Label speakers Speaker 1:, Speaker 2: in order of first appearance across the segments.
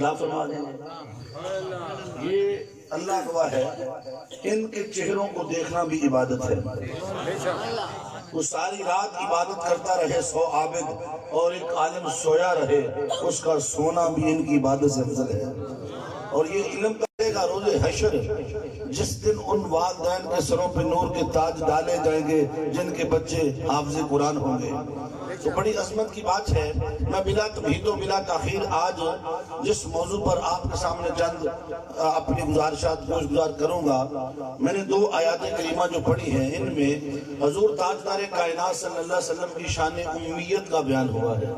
Speaker 1: اصلاح فرما دیں گے۔ یہ اللہ گواہ ہے، ان کے چہروں کو دیکھنا بھی عبادت ہے۔ وہ ساری رات عبادت کرتا رہے 100 عابد، اور ایک عالم سویا رہے، اس کا سونا بھی ان کی عبادت سے افضل ہے۔ اور یہ علم کرے گا روز حشر، جس دن ان والدین کے سروں پہ نور کے تاج ڈالے جائیں گے جن کے بچے حافظ قرآن ہوں گے۔ تو بڑی عظمت کی بات ہے۔ میں بلا تمہید و بلا تاخیر آج جس موضوع پر آپ کے سامنے چند اپنی گزارشات گزار کروں گا، میں نے 2 آیات کریمہ جو پڑھی ہیں، ان میں حضور تاجدار کائنات صلی اللہ علیہ وسلم کی شان امیت کا بیان ہوا ہے۔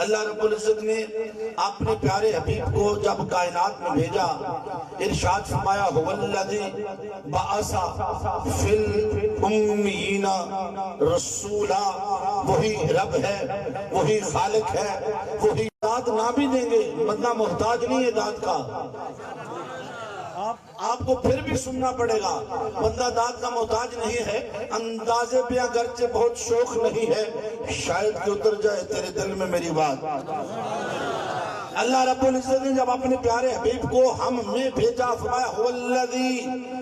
Speaker 1: اللہ رب العزت نے اپنے پیارے حبیب کو جب کائنات میں بھیجا، ارشاد فرمایا هو الذی بعث فی الامیین رسولا، وہی رب ہے، وہی خالق ہے، وہی داد نہ بھی دیں گے، بندہ محتاج نہیں ہے داد کا۔ آپ کو پھر بھی سننا پڑے گا، بندہ داد کا محتاج نہیں ہے۔ اندازے پہ اگرچہ بہت شوق نہیں ہے، شاید کہ اتر جائے تیرے دل میں میری بات۔ اللہ رب العزت نے جب اپنے پیارے حبیب کو ہم میں بھیجا، فرمایا هو الذی،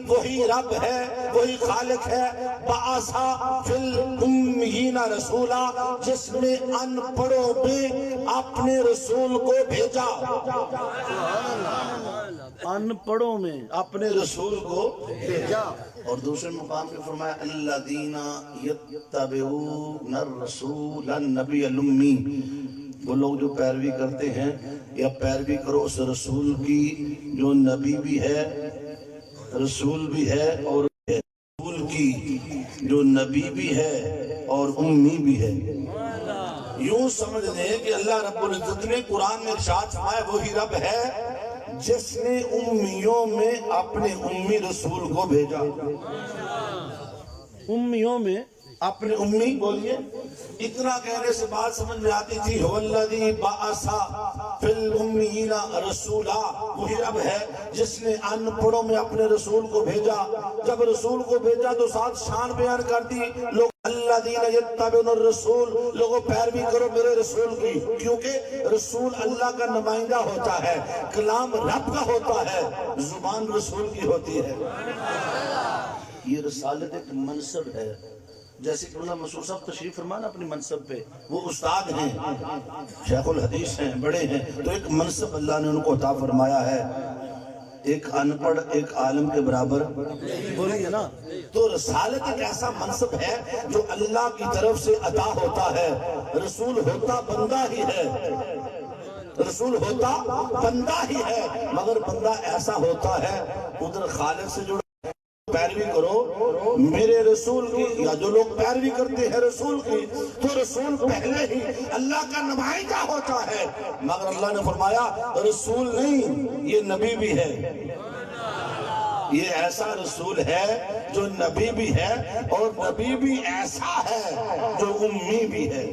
Speaker 1: وہی رب ہے، وہی خالق ہے، بعثا فی الامیین رسولا، جس نے ان پڑھوں میں اپنے رسول کو بھیجا۔ ان پڑھوں میں اپنے رسول کو بھیجا۔ اور دوسرے مقام پہ فرمایا الذین یتبعون الرسول النبی الامی، وہ لوگ جو پیروی کرتے ہیں یا پیروی کرو اس رسول کی جو نبی بھی ہے، رسول بھی ہے، اور رسول کی جو نبی بھی ہے اور امی بھی ہے۔ یوں سمجھ لیں کہ اللہ رب العزت نے قرآن میں ارشاد فرمایا وہی رب ہے جس نے امیوں میں اپنے امی رسول کو بھیجا۔ امیوں میں اپنے امی، بولیے، اتنا کہنے سے بات سمجھ میں آتی تھی۔ هو الذی بعث فی الامیین رسولا، وہی رب ہے جس نے ان پڑھوں میں اپنے رسول کو بھیجا۔ جب رسول کو بھیجا تو ساتھ شان بیان کر دی، لوگ الذین یتبعون الرسول، لوگوں پیروی کرو میرے رسول کی، کیونکہ رسول اللہ کا نمائندہ ہوتا ہے، کلام رب کا ہوتا ہے، زبان رسول کی ہوتی ہے۔ یہ رسالت ایک منصب ہے، جیسے کہ اللہ مسعود صاحب تشریف فرمانا اپنی منصب پہ، وہ استاد ہیں، شیخ الحدیث ہیں، بڑے ہیں، تو ایک منصب اللہ نے ان کو عطا فرمایا ہے۔ ایک ان پڑھ ایک عالم کے برابر، بولیے نا۔ تو رسالت ایک ایسا منصب ہے جو اللہ کی طرف سے عطا ہوتا ہے۔ رسول ہوتا بندہ ہی ہے، رسول ہوتا بندہ ہی ہے، مگر بندہ ایسا ہوتا ہے ادھر خالق سے جڑا، پیروی کرو میرے رسول کی، یا جو لوگ پیروی کرتے ہیں رسول کی، تو رسول پہلے ہی اللہ کا نمائندہ ہوتا ہے، مگر اللہ نے فرمایا رسول نہیں، یہ نبی بھی ہے۔ یہ ایسا رسول ہے جو نبی بھی ہے، اور نبی بھی ایسا ہے جو امی بھی ہے۔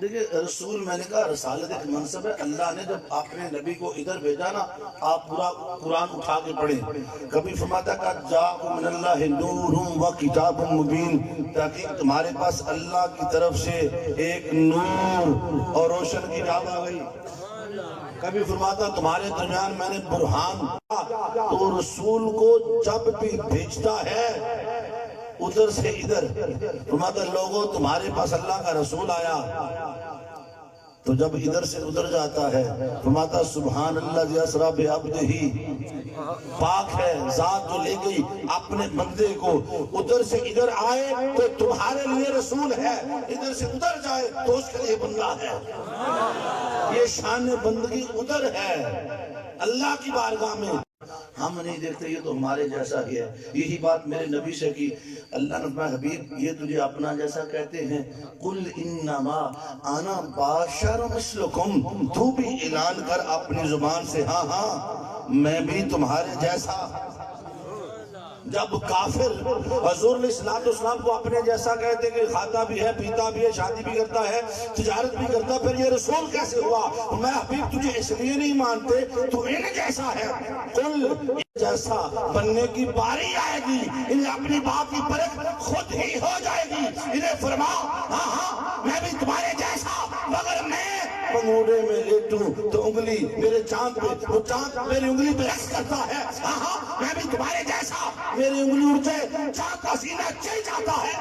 Speaker 1: دیکھیں رسول، میں نے کہا رسالت ایک منصب ہے۔ اللہ نے جب اپنے نبی کو ادھر بھیجا نا، آپ پورا قرآن اٹھا کے پڑھیں، کبھی فرماتا کہ جاءکم من اللہ نور و کتاب مبین، تاکہ تمہارے پاس اللہ کی طرف سے ایک نور اور روشن کتاب آ گئی۔ کبھی فرماتا تمہارے درمیان میں نے برہان۔ تو رسول کو جب بھی بھیجتا ہے ادھر سے ادھر، فرماتا لوگوں تمہارے پاس اللہ کا رسول آیا، تو جب ادھر سے ادھر جاتا ہے فرماتا سبحان اللہ جی اسرا بعبدہ، پاک ہے ذات جو لے گئی اپنے بندے کو، ادھر سے ادھر آئے تو تمہارے لیے رسول ہے، ادھر سے ادھر جائے تو اس کے لیے بندہ ہے۔ یہ شان بندگی ادھر ہے اللہ کی بارگاہ میں، ہم نہیں دیکھتے یہ تو ہمارے جیسا ہی ہے۔ یہی بات میرے نبی سے کی، اللہ نے فرمایا حبیب یہ تجھے اپنا جیسا کہتے ہیں، قل انما انا بشر مثلکم، تو بھی اعلان کر اپنی زبان سے ہاں ہاں میں بھی تمہارے جیسا۔ جب کافر حضور علیہ السلام کو اپنے جیسا کہتے کہ کھاتا بھی ہے، پیتا بھی ہے، شادی بھی کرتا ہے، تجارت بھی کرتا ہے، پھر یہ رسول کیسے ہوا؟ میں حبیب تجھے اس لیے نہیں مانتے تو ان جیسا ہے۔ قل جیسا بننے کی باری آئے گی، انہیں اپنی بات کی پرکھ خود ہی ہو جائے گی۔ انہیں فرما ہاں ہاں میں بھی تمہارے جیسا، مگر میں موڑے میں لیٹوں تو انگلی میرے چاند پہ، وہ چاند میری انگلی پہ رقص کرتا ہے، میں بھی تمہارے جیسا، میری انگلی اڑتے چاند کا سینہ چل جاتا ہے،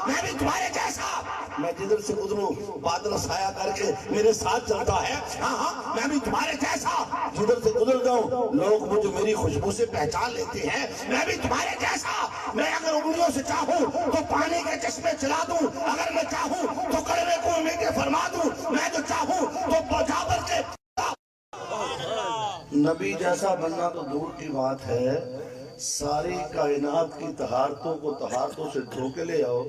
Speaker 1: میں بھی تمہارے جیسا، میں جدھر سے گزروں بادل سایہ کر کے میرے ساتھ چلتا ہے، میں بھی تمہارے جیسا، جدھر سے گزر جاؤں لوگ مجھے میری خوشبو سے پہچان لیتے ہیں، میں بھی تمہارے جیسا، میں اگر انگلیوں سے چاہوں تو پانی کے چشمے چلا دوں، اگر میں چاہوں تو کڑوے کو میٹھے فرما دوں، میں جو چاہوں تو جابر کے نبی جیسا بننا تو دور کی بات ہے، ساری کائنات کی طہارتوں سے دھو کے لے آؤ،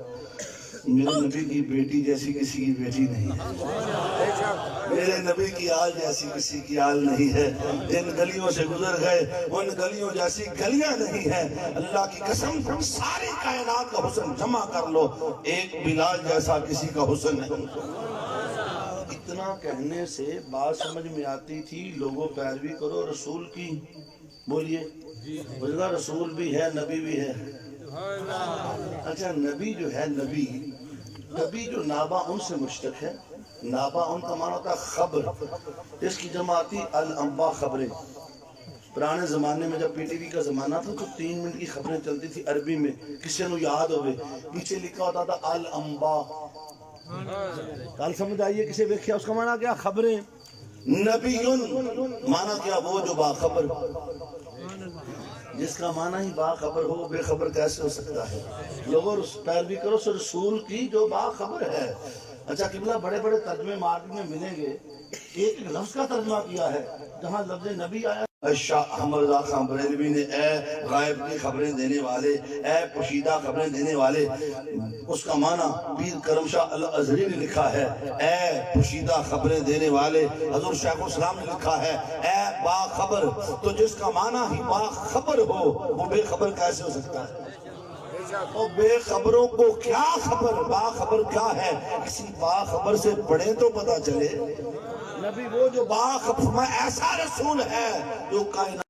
Speaker 1: میرے نبی کی بیٹی جیسی کسی کی بیٹی نہیں ہے، میرے نبی کی آل جیسی کسی کی آل نہیں ہے، جن گلیوں سے گزر گئے ان گلیوں جیسی گلیاں نہیں ہیں، اللہ کی قسم ساری کائنات کا حسن جمع کر لو، ایک بلال جیسا کسی کا حسن ہے۔ اتنا کہنے سے بات سمجھ میں آتی تھی، لوگوں پیروی کرو رسول کی، بولیے بلکہ رسول بھی ہے نبی بھی ہے۔ اچھا نبی جو ہے، نبی جو نابا ان سے مشتق ہے، نابا ان کا معنی ہوتا ہے خبر، اس کی جمع آتی الانباء خبریں۔ پرانے زمانے میں جب پی ٹی وی کا زمانہ تھا تو 3 منٹ کی خبریں چلتی تھی عربی میں، کسی نے یاد ہوئے پیچھے لکھا ہوتا تھا الانباء، کل سمجھ آئیے کسے دیکھیا اس کا معنی کیا؟ خبریں۔ نبیون معنی کیا؟ وہ جو باخبر، جس کا معنی ہی باخبر ہو بے خبر کیسے ہو سکتا ہے؟ لوگوں پیروی کرو رسول کی جو باخبر ہے۔ اچھا قبلہ بڑے بڑے ترجمے مارکیٹ میں ملیں گے، ایک لفظ کا ترجمہ کیا ہے، جہاں لفظ نبی آیا شاہ احمد رضا خان بریلوی نے اے غائب کی خبریں دینے والے، اے پوشیدہ خبریں دینے والے، اس کا معنی پیر کرم شاہ الازہری نے لکھا ہے اے پوشیدہ خبریں دینے والے، حضور شیخ الاسلام نے لکھا ہے اے باخبر، تو جس کا معنی ہی باخبر ہو وہ بے خبر کیسے ہو سکتا ہے؟ اور بے خبروں کو کیا خبر، باخبر کیا ہے؟ کسی باخبر سے پڑھیں تو پتا چلے۔ نبی وہ جو باخبر ایسا رسول ہے جو کائنات،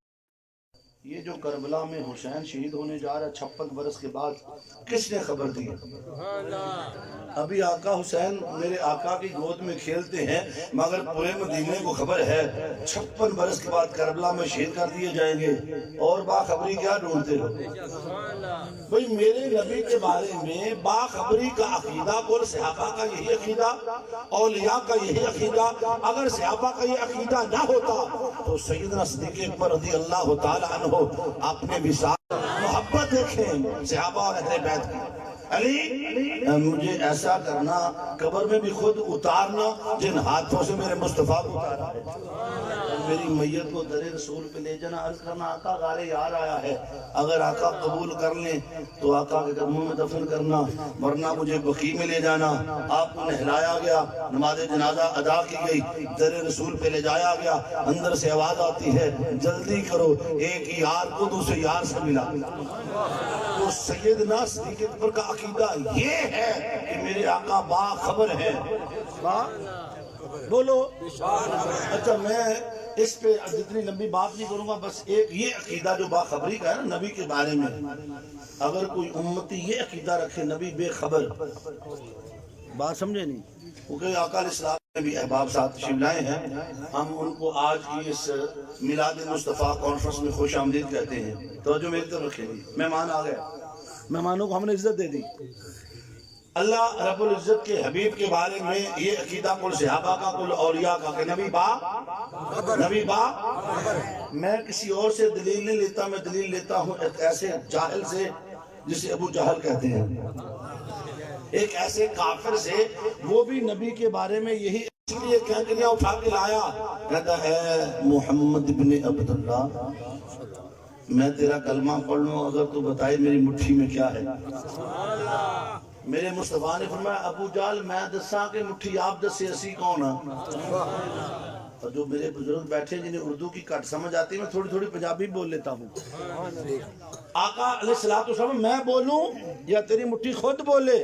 Speaker 1: یہ جو کربلا میں حسین شہید ہونے جا رہا ہے 56 برس کے بعد، کس نے خبر دی؟ ابھی آقا حسین میرے آقا کی گود میں کھیلتے ہیں، مگر پورے مدینے کو خبر ہے 56 برس کے بعد کربلا میں شہید کر دیے جائیں گے، اور باخبری کیا ڈھونڈتے ہو؟ بھئی میرے نبی کے بارے میں باخبری کا عقیدہ، کل صحابہ کا یہی عقیدہ، اولیاء کا یہی عقیدہ، اگر صحابہ کا یہ عقیدہ نہ ہوتا تو سیدنا صدیق اکبر رضی اللہ تعالی عنہ اپنے وصال محبت دیکھیں صحابہ اور اہل بیت کی، علی مجھے ایسا کرنا، قبر میں بھی خود اتارنا جن ہاتھوں سے میرے مصطفیٰ کو اتارا ہے، میری میت کو در رسول پہ لے جانا، عرض کرنا آقا غار یار آیا ہے، اگر آقا قبول کر لیں تو آقا کے قدموں میں دفن کرنا، ورنہ مجھے بقیع میں لے جانا۔ آپ کو نہلایا گیا، نماز جنازہ ادا کی گئی، در رسول پہ لے جایا گیا، اندر سے آواز آتی ہے جلدی کرو ایک یار کو دوسرے یار سے ملا۔ تو سیدنا صدیق اکبر کا عقیدہ یہ ہے کہ میرے آقا باخبر ہیں، بولو۔ اچھا میں اس پہ جتنی لمبی بات نہیں کروں گا، بس ایک یہ عقیدہ جو باخبری کا ہے نا نبی کے بارے میں، اگر کوئی امتی یہ عقیدہ رکھے نبی بے خبر، بات سمجھے نہیں؟ کیونکہ آقا علیہ السلام نے بھی احباب ساتھ تشریف لائے ہیں، ہم ان کو آج کی اس میلاد مصطفیٰ کانفرنس میں خوش آمدید کہتے ہیں۔ توجہ میری طرف رکھیں گی، مہمان آ گئے، مہمانوں کو ہم نے عزت دے دی۔ اللہ رب العزت کے حبیب کے بارے میں یہ عقیدہ کل صحابہ کا، کل اولیاء کا کہ نبی با میں کسی اور سے دلیل نہیں لیتا، میں دلیل لیتا ہوں ایک ایسے جاہل سے جسے ابو جہل کہتے ہیں، ایک ایسے کافر سے، وہ بھی نبی کے بارے میں یہی اس لیے کہنگلیاں اٹھا کے لایا، کہتا ہے محمد ابن عبداللہ میں تیرا کلمہ پڑھ لوں اگر تو بتائے میری مٹھی میں کیا ہے۔ میرے مصطفیٰ نے فرمایا ابو جہل میں دساں کہ مٹھی آپ دسے اسی کون ہیں؟ اور جو میرے بزرگ بیٹھے جنہیں اردو کی کٹ سمجھ آتی ہے، میں تھوڑی تھوڑی پنجابی بول لیتا ہوں۔ آقا علیہ السلام میں بولوں یا تیری مٹھی خود بولے؟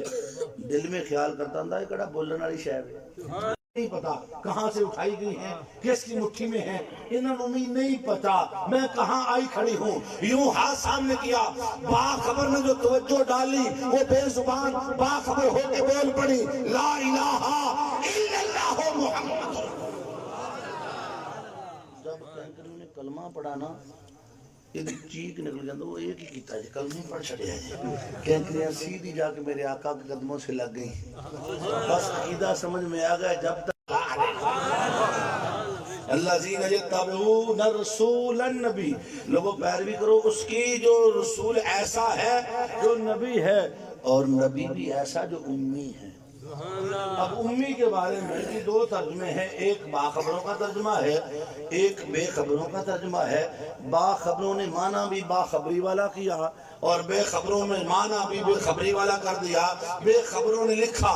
Speaker 1: دل میں خیال کرتا ہوں یہ کڑا بولن والی شے ہے، نہیں پتا کہاں سے اٹھائی گئی ہیں، کس کی مٹھی میں ہیں، انہوں نے نہیں پتا میں کہاں آئی کھڑی ہوں۔ یوں ہاتھ سامنے کیا، باخبر نے جو توجہ ڈالی وہ بے زبان باخبر ہو کے بول پڑی لا الہ الا اللہ محمد انہوں نے کلمہ پڑھا نا یہ چیخ نکل جاتا وہ ایک ہی کیتا ہے کلمہ پڑھ چھڑیا ہے کہنکریاں سیدھی جا کے میرے آقا کے قدموں سے لگ گئی بس عقیدہ سمجھ میں آ گیا جب تک الذین یتبعون رسول النبی لوگوں پیروی کرو اس کی جو رسول ایسا ہے جو نبی ہے اور نبی بھی ایسا جو امی ہے اب امی کے بارے میں دو ترجمے ہیں ایک باخبروں کا ترجمہ ہے ایک بے خبروں کا ترجمہ ہے باخبروں نے معنی بھی باخبری والا کیا اور بے خبروں میں معنی بھی بے خبری والا کر دیا بے خبروں نے لکھا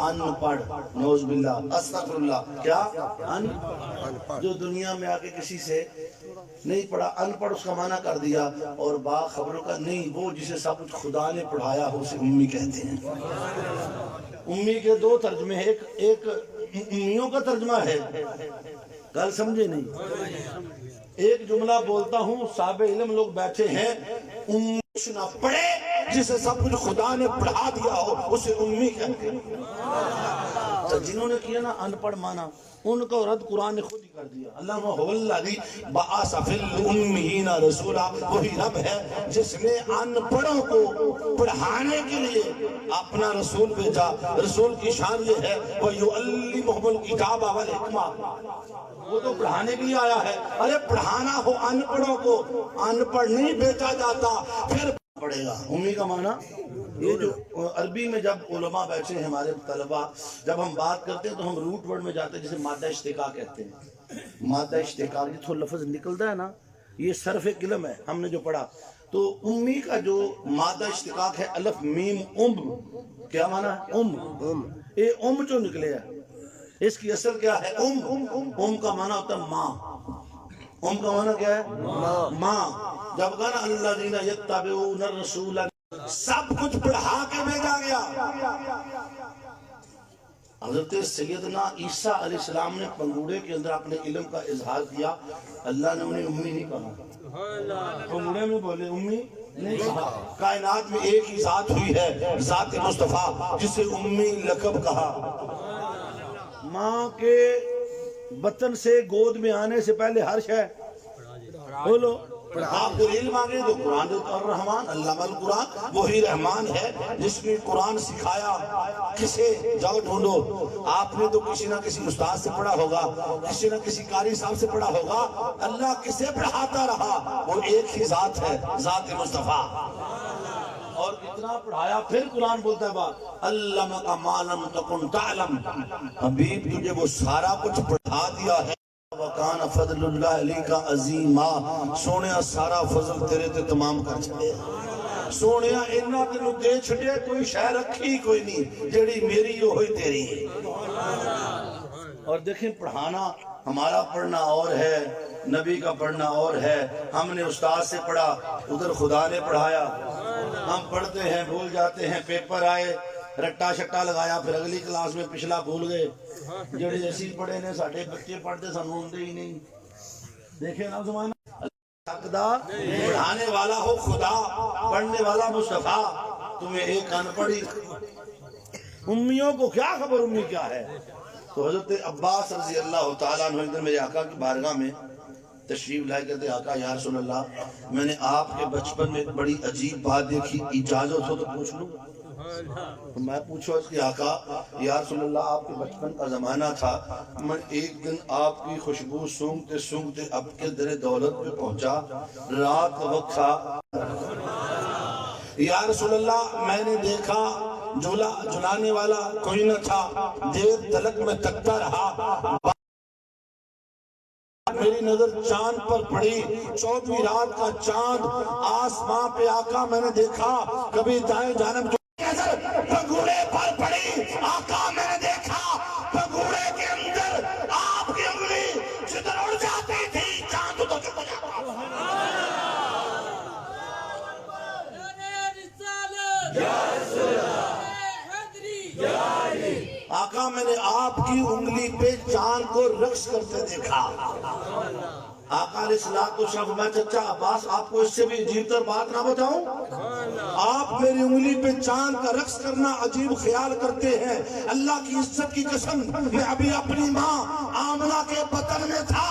Speaker 1: ان پڑھ نعوذ باللہ استغفر اللہ کیا ان جو دنیا میں آکے کسی سے نہیں پڑھا ان پڑھ اس کا معنی کر دیا اور باخبروں کا نہیں وہ جسے سب کچھ خدا نے پڑھایا ہو اسے امی کہتے ہیں امی کے دو ترجمے ہیں ایک امیوں کا ترجمہ ہے گل سمجھے نہیں ایک جملہ بولتا ہوں صاحب علم لوگ بیٹھے ہیں امی نہ پڑھے جسے سب کچھ خدا نے پڑھا دیا ہو اسے امی کہتے ہیں جنہوں نے کیا نا ان پڑھ مانا ان کا رد قرآن نے خود ہی کر دیا اللہ هو الذی بعث فی الامین رسولا وہی رب ہے جس نے ان پڑھوں کو پڑھانے کے لیے اپنا رسول بھیجا رسول کی شان یہ ہے وَيُعَلِّمُهُمُ الْكِتَابَ وَالْحِکْمَةَ وہ تو پڑھانے کے لیے آیا ہے ارے پڑھانا ہو ان پڑھوں کو ان پڑھ نہیں بھیجا جاتا پھر پڑھے گا امی کا معنی یہ جو عربی میں جب علماء بیٹھے ہیں ہمارے طلبہ جب ہم بات کرتے ہیں تو ہم روٹ ورڈ میں جاتے ہیں جسے مادہ اشتقاق کہتے ہیں مادہ اشتقاق یہ تو لفظ نکلتا ہے نا یہ صرف قلم ہے ہم نے جو پڑھا تو امی کا جو مادہ اشتقاق ہے الف میم کیا معنی ہے یہ جو نکلے ہے اس کی اصل کیا ہے کا معنی ہوتا ہے ماں کا معنی کیا ہے ماں جب کہا نا الذین یتبعون الرسول سب کچھ پڑھا کے بھیجا گیا حضرت سیدنا عیسیٰ علیہ السلام نے پنگوڑے کے اندر اپنے علم کا اظہار کیا اللہ نے انہیں امی نہیں کہا پنگوڑے میں بولے امی نہیں کہا کائنات میں ایک ہی ذات ہوئی ہے ذات مصطفیٰ جسے امی لقب کہا ماں کے بطن سے گود میں آنے سے پہلے ہر شے بولو آپ دلیل مانگے تو قرآن الرحمن علامہ القرآن وہی رحمان ہے جس نے قرآن سکھایا کسے جاؤ ڈھونڈو آپ نے تو کسی نہ کسی استاد سے پڑھا ہوگا کسی نہ کسی قاری صاحب سے پڑھا ہوگا اللہ کسے پڑھاتا رہا وہ ایک ہی ذات ہے ذات مصطفیٰ اور اتنا پڑھایا پھر قرآن بولتا ہے بات علمک ما لم تکن تعلم حبیب تجھے وہ سارا کچھ پڑھا دیا ہے وَقَانَ فَضْلُ اللَّهِ عَلَيْكَ عَظِيمًا سونیا سارا فضل تیرے تے تمام کر چھڑے سونیا انہاں تینوں دے چھڑے کوئی شے رکھی کوئی نہیں جڑی میری ہوئی تیری اور دیکھیں پڑھانا ہمارا پڑھنا اور ہے نبی کا پڑھنا اور ہے ہم نے استاد سے پڑھا ادھر خدا نے پڑھایا ہم پڑھتے ہیں بھول جاتے ہیں پیپر آئے رٹا شٹا لگایا پھر اگلی کلاس میں پچھلا بھول گئے جڑے ایسی پڑھے نے ساڑھے بچے پڑھتے سانوں ہوندے ہی نہیں دیکھیں نا زمانہ پڑھانے والا ہو خدا پڑھنے والا مصطفیٰ تمہیں ایک ان پڑھی امیوں کو کیا خبر امی کیا ہے تو حضرت عباس رضی اللہ تعالیٰ عنہ ادھر میرے آقا کی بارگاہ میں تشریف لائے کہتے آقا یا رسول اللہ میں نے آپ کے بچپن میں بڑی عجیب بات دیکھی اجازت ہو تو پوچھ لوں تو میں پوچھو اس کی آقا یا رسول اللہ آپ کے بچپن کا زمانہ تھا میں ایک دن آپ کی خوشبو سونگتے سونگتے اب کے در دولت پہ پہنچا رات کا وقت تھا یا رسول اللہ میں نے دیکھا جلانے والا کوئی نہ تھا دیر تلک میں تکتا رہا میری نظر چاند پر پڑی 14ویں رات کا چاند آسمان پہ آقا میں نے دیکھا کبھی دائیں جانب پگوڑے پر پڑی آقا میں نے دیکھا پگوڑے کے اندر آپ کی انگلی جدھر اڑ جاتی تھی چاند تو چپ جاتا آقا میں نے آپ کی انگلی پہ چاند کو رقص کرتے دیکھا آقا علیہ السلام میں چچا عباس آپ کو اس سے بھی عجیب تر بات نہ بتاؤں آپ میری انگلی پہ چاند کا رقص کرنا عجیب خیال کرتے ہیں اللہ کی عزت کی قسم میں ابھی اپنی ماں آمنہ کے بطن میں تھا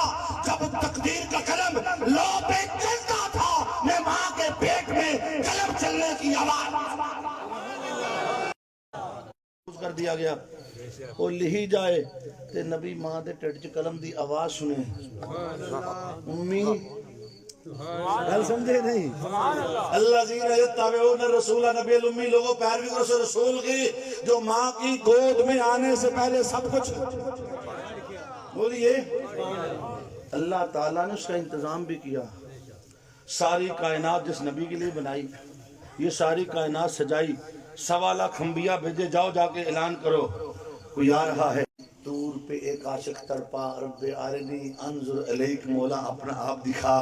Speaker 1: جب تقدیر کا قلم لو پہ چلتا تھا میں ماں کے پیٹ میں قلم چلنے کی آواز کر دیا گیا وہ لہی جائے تے نبی ماں دے ٹھڈ چ قلم دی آواز سنے امی گل سمجھے نہیں اللہ زین یتبعون الرسول نبی الامی لوگوں پیروی کرو رسول کی جو ماں کی گود میں آنے سے پہلے سب کچھ بولیے اللہ تعالیٰ نے اس کا انتظام بھی کیا ساری کائنات جس نبی کے لیے بنائی یہ ساری کائنات سجائی 1.25 لاکھ انبیاء بھیجے جاؤ جا کے اعلان کرو کوئی آ رہا ہے دور پہ ایک عاشق تڑپا رب آرنی انظر الیک مولا اپنا آپ دکھا